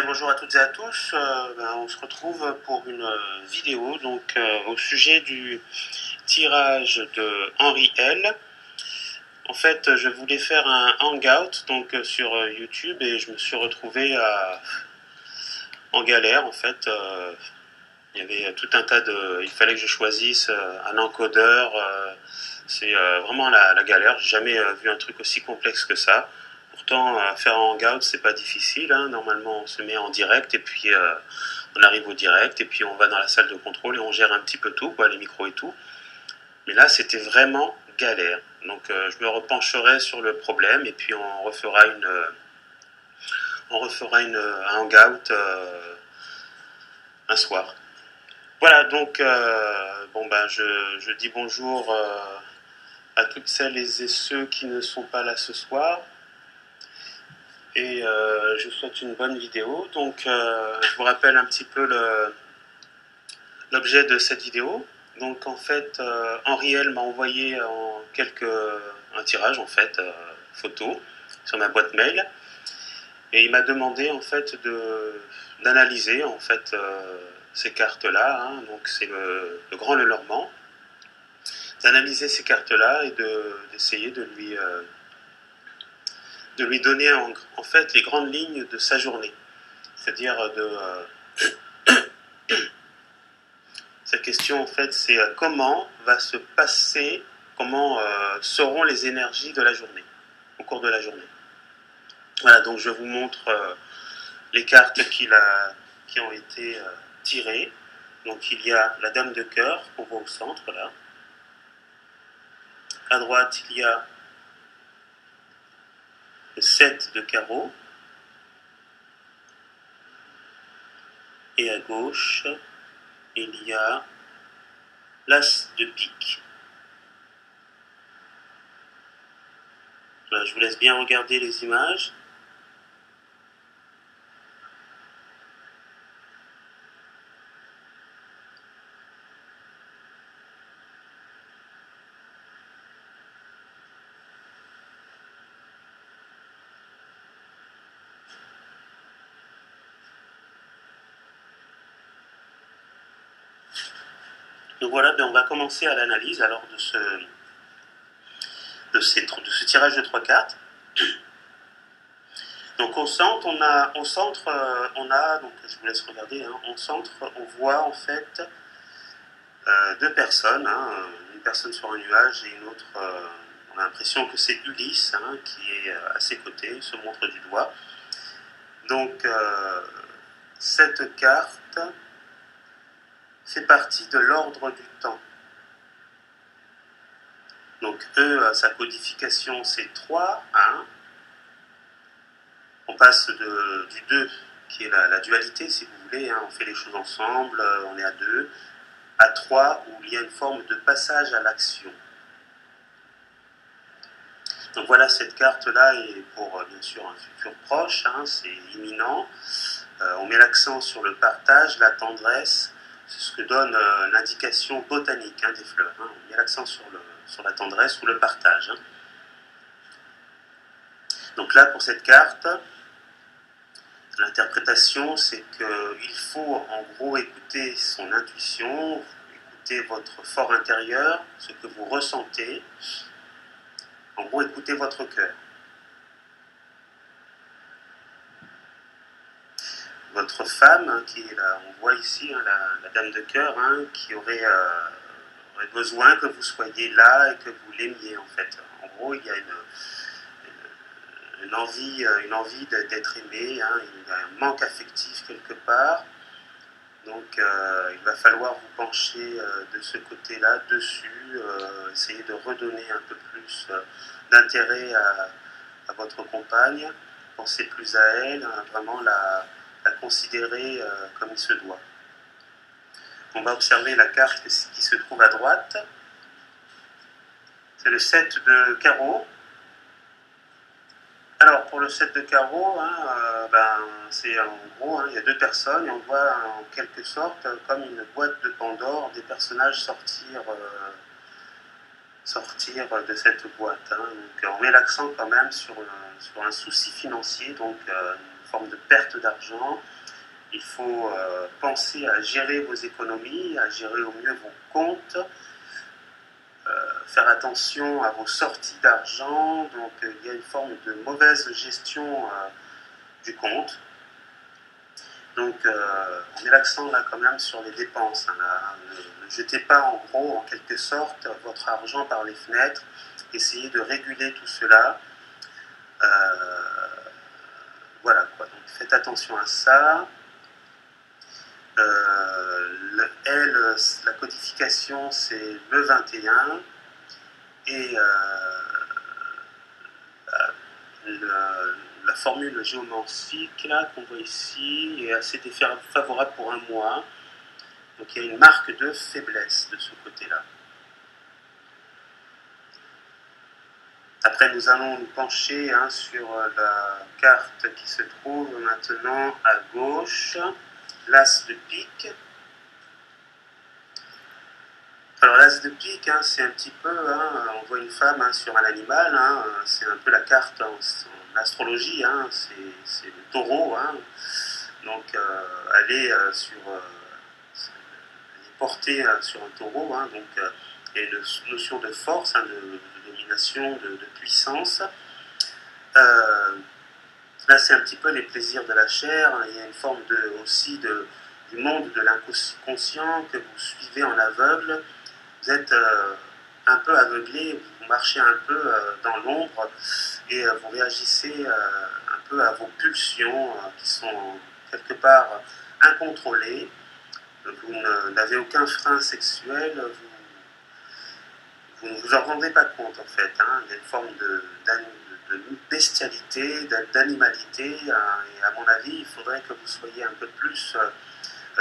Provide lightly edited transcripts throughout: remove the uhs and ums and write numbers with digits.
Bonjour à toutes et à tous. On se retrouve pour une vidéo au sujet du tirage de Henri L. En fait, je voulais faire un hangout sur YouTube et je me suis retrouvé en galère. En fait, il y avait tout un tas de. Il fallait que je choisisse un encodeur. C'est vraiment la galère. J'ai jamais vu un truc aussi complexe que ça. Pourtant, faire un hangout, c'est pas difficile, hein. Normalement, on se met en direct et puis on arrive au direct et puis on va dans la salle de contrôle et on gère un petit peu tout, quoi, les micros et tout. Mais là, c'était vraiment galère. Je me repencherai sur le problème et puis un hangout un soir. Voilà, je dis bonjour à toutes celles et ceux qui ne sont pas là ce soir. Et je vous souhaite une bonne vidéo. Je vous rappelle un petit peu l'objet de cette vidéo. Donc, en fait, Henri L m'a envoyé un tirage, en fait, photo, sur ma boîte mail. Et il m'a demandé, en fait, d'analyser, en fait, ces cartes-là. Hein. Donc, c'est le Grand Lenormand. D'analyser ces cartes-là et d'essayer de lui donner en fait les grandes lignes de sa journée. C'est-à-dire cette question en fait c'est comment va se passer, comment seront les énergies de la journée, au cours de la journée. Voilà, donc je vous montre les cartes qui ont été tirées. Donc il y a la dame de cœur qu'on voit au centre là. À droite il y a le 7 de carreau. Et à gauche, il y a l'as de pique. Voilà, je vous laisse bien regarder les images. Donc voilà, on va commencer à l'analyse alors de ce tirage de 3 cartes. Donc au centre, donc je vous laisse regarder, hein, au centre, on voit en fait deux personnes, hein, une personne sur un nuage et une autre, on a l'impression que c'est Ulysse hein, qui est à ses côtés, se montre du doigt. Donc cette carte fait partie de l'ordre du temps. Donc sa codification c'est 3, 1. On passe du 2, qui est la dualité si vous voulez, hein, on fait les choses ensemble, on est à 2, à 3 où il y a une forme de passage à l'action. Donc voilà, cette carte-là est pour bien sûr un futur proche, hein, c'est imminent. On met l'accent sur le partage, la tendresse, c'est ce que donne l'indication botanique hein, des fleurs. Hein. On met l'accent sur la tendresse ou le partage. Hein. Donc là, pour cette carte, l'interprétation, c'est qu'il faut en gros écouter son intuition, écouter votre fort intérieur, ce que vous ressentez. En gros, écoutez votre cœur. Votre femme, hein, qui est là, on voit ici hein, la dame de cœur, hein, qui aurait besoin que vous soyez là et que vous l'aimiez en fait. En gros, il y a une envie d'être aimé, hein, un manque affectif quelque part. Donc il va falloir vous pencher de ce côté-là dessus, essayer de redonner un peu plus d'intérêt à votre compagne, pensez plus à elle, hein, vraiment la considérer comme il se doit. On va observer la carte qui se trouve à droite. C'est le 7 de carreau. Alors pour le 7 de carreau, hein, c'est en gros, hein, il y a deux personnes et on voit en quelque sorte comme une boîte de Pandore des personnages sortir de cette boîte. Hein. Donc on met l'accent quand même sur un souci financier, donc une forme de perte d'argent. Il faut penser à gérer vos économies, à gérer au mieux vos comptes, faire attention à vos sorties d'argent. Donc il y a une forme de mauvaise gestion du compte. Donc on met l'accent là quand même sur les dépenses. Hein, là. Ne jetez pas en gros, en quelque sorte, votre argent par les fenêtres. Essayez de réguler tout cela. Voilà quoi, donc faites attention à ça. La codification c'est le 21 et la formule géomorphique là qu'on voit ici est assez favorable pour un mois. Donc il y a une marque de faiblesse de ce côté-là. Après, nous allons nous pencher sur la carte qui se trouve maintenant à gauche, l'as de pique. Alors l'as de pique, c'est un petit peu, on voit une femme sur un animal, c'est un peu la carte en astrologie, c'est le taureau. Donc elle est portée sur un taureau, donc il y a une notion de force, de domination, de puissance. Là, c'est un petit peu les plaisirs de la chair. Il y a une forme aussi du monde de l'inconscient que vous suivez en aveugle. Vous êtes un peu aveuglé, vous marchez un peu dans l'ombre et vous réagissez un peu à vos pulsions qui sont quelque part incontrôlées. Vous n'avez aucun frein sexuel, vous ne vous en rendez pas compte en fait. Il y a une forme de bestialité, d'animalité, et à mon avis, il faudrait que vous soyez un peu plus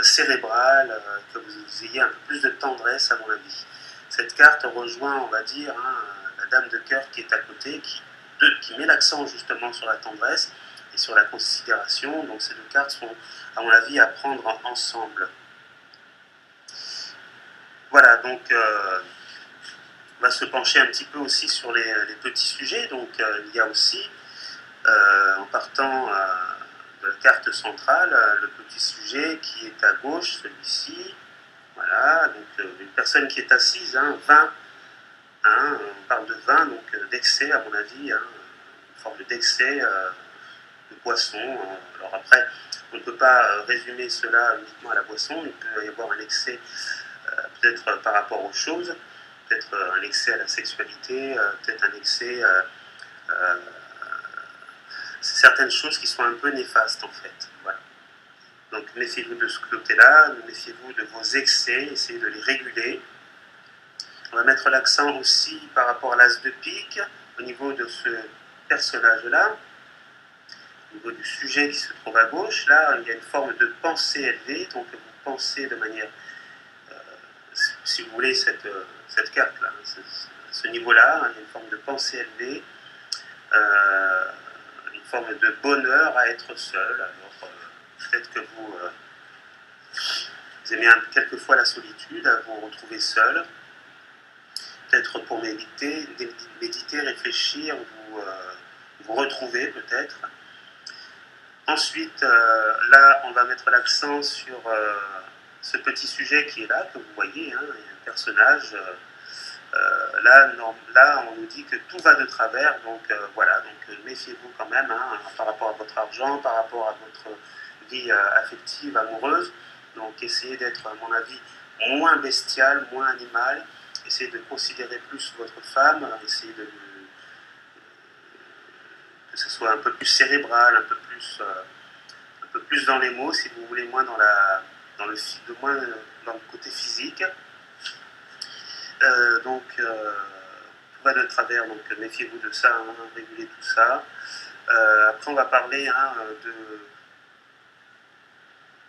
cérébral, que vous ayez un peu plus de tendresse à mon avis. Cette carte rejoint, on va dire, la dame de cœur qui est à côté, qui met l'accent justement sur la tendresse et sur la considération. Donc ces deux cartes sont, à mon avis, à prendre ensemble. Voilà, donc on va se pencher un petit peu aussi sur les petits sujets. Donc il y a aussi, en partant de la carte centrale, le petit sujet qui est à gauche, celui-ci. Voilà, donc une personne qui est assise, vin, on parle de vin, donc d'excès à mon avis, une forme d'excès de boisson. Alors après, on ne peut pas résumer cela uniquement à la boisson, il peut y avoir un excès peut-être par rapport aux choses, peut-être un excès à la sexualité, peut-être un excès c'est certaines choses qui sont un peu néfastes en fait. Voilà. Donc méfiez-vous de ce côté-là, méfiez-vous de vos excès, essayez de les réguler. On va mettre l'accent aussi par rapport à l'as de pique, au niveau de ce personnage-là, au niveau du sujet qui se trouve à gauche. Là, il y a une forme de pensée élevée, donc vous pensez de manière, si vous voulez, cette carte-là, ce niveau-là, il y a une forme de pensée élevée, une forme de bonheur à être seul. Alors, peut-être que vous aimez quelquefois la solitude, à vous retrouver seul. Peut-être pour méditer, réfléchir, vous retrouver peut-être. Ensuite, là, on va mettre l'accent sur ce petit sujet qui est là, que vous voyez, il y a un personnage. Là, on nous dit que tout va de travers, donc voilà, donc méfiez-vous quand même par rapport à votre argent, par rapport à votre vie affective, amoureuse. Donc essayez d'être, à mon avis, moins bestial, moins animal. Essayez de considérer plus votre femme, essayez que ce soit un peu plus cérébral, un peu plus dans les mots, si vous voulez, moins dans le côté physique. Donc, tout va de travers, donc méfiez-vous de ça, régulez tout ça. Après, on va parler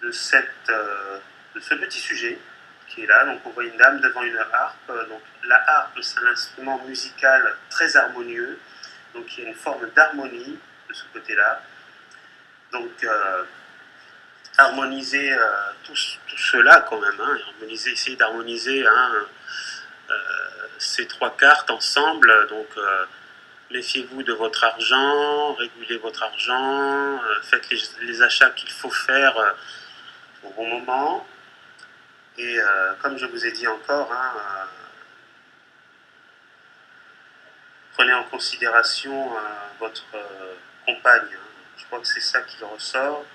de ce petit sujet qui est là. Donc on voit une dame devant une harpe. Donc la harpe, c'est un instrument musical très harmonieux. Donc il y a une forme d'harmonie de ce côté-là. Donc harmoniser tout cela quand même. Essayer d'harmoniser ces trois cartes ensemble. Donc Méfiez-vous de votre argent, régulez votre argent, faites les achats qu'il faut faire au bon moment. Et comme je vous ai dit encore, hein, prenez en considération votre compagne. Hein. Je crois que c'est ça qui ressort.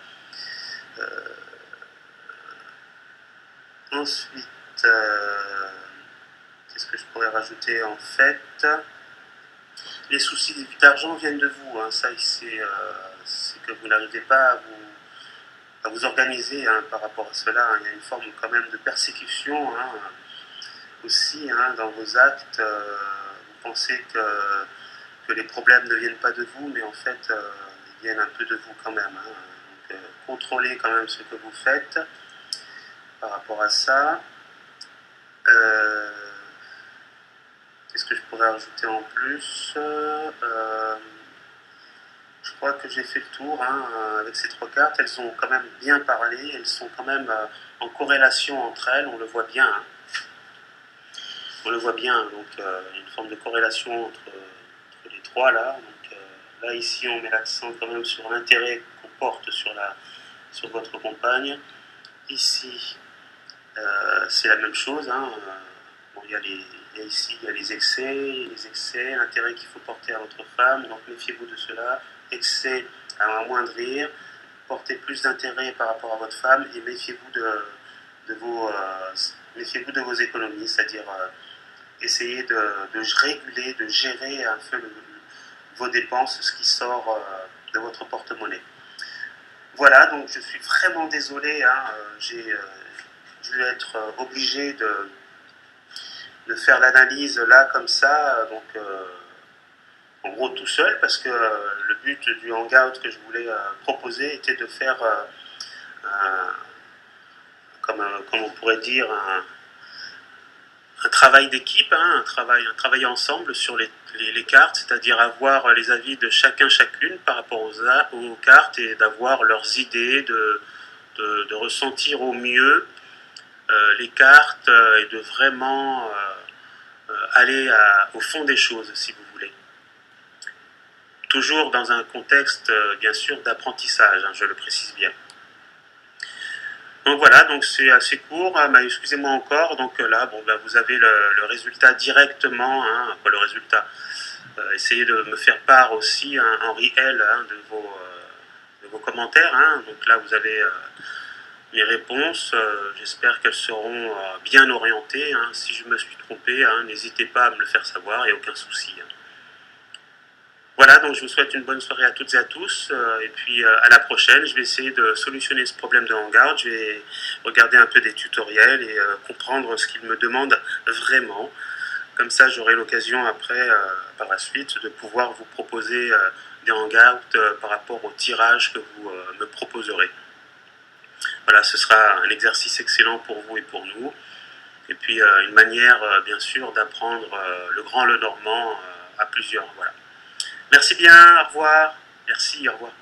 Ensuite, qu'est-ce que je pourrais rajouter en fait? Les soucis d'argent viennent de vous. Hein. Ça, c'est que vous n'arrivez pas à vous organiser hein, par rapport à cela. Hein. Il y a une forme quand même de persécution hein, aussi hein, dans vos actes. Vous pensez que les problèmes ne viennent pas de vous, mais en fait, ils viennent un peu de vous quand même. Hein. Donc, contrôlez quand même ce que vous faites par rapport à ça. Qu'est-ce que je pourrais rajouter en plus je crois que j'ai fait le tour hein, avec ces trois cartes. Elles ont quand même bien parlé. Elles sont quand même en corrélation entre elles. On le voit bien. Hein. On le voit bien. Donc, il y a une forme de corrélation entre les trois là. Donc, là, ici, on met l'accent quand même sur l'intérêt qu'on porte sur votre compagne. Ici, c'est la même chose. Hein. Bon, ici, il y a les excès, l'intérêt qu'il faut porter à votre femme. Donc, méfiez-vous de cela. Excès à amoindrir. Portez plus d'intérêt par rapport à votre femme et méfiez-vous méfiez-vous de vos économies, c'est-à-dire essayez de réguler, de gérer un peu vos dépenses, ce qui sort de votre porte-monnaie. Voilà, donc je suis vraiment désolé, hein, j'ai dû être obligé de faire l'analyse là comme ça, donc en gros tout seul, parce que le but du hangout que je voulais proposer était de faire comme on pourrait dire un travail d'équipe, hein, un travail ensemble sur les cartes, c'est-à-dire avoir les avis de chacune par rapport aux cartes et d'avoir leurs idées, de ressentir au mieux les cartes et de vraiment aller au fond des choses, si vous voulez. Toujours dans un contexte, bien sûr, d'apprentissage, hein, je le précise bien. Donc voilà, donc c'est assez court, hein, bah, excusez-moi encore, donc là, bon, bah, vous avez le résultat directement, hein, quoi le résultat. Essayez de me faire part aussi hein, en réel hein, de vos commentaires, hein. Donc là vous avez mes réponses, j'espère qu'elles seront bien orientées, hein. Si je me suis trompé, hein, n'hésitez pas à me le faire savoir, il n'y a aucun souci. Hein. Voilà, donc je vous souhaite une bonne soirée à toutes et à tous, et puis à la prochaine. Je vais essayer de solutionner ce problème de hangout, je vais regarder un peu des tutoriels et comprendre ce qu'ils me demandent vraiment. Comme ça, j'aurai l'occasion après, par la suite, de pouvoir vous proposer des hangouts par rapport au tirage que vous me proposerez. Voilà, ce sera un exercice excellent pour vous et pour nous. Et puis une manière, bien sûr, d'apprendre le grand, le normand à plusieurs. Voilà. Merci bien, au revoir. Merci, au revoir.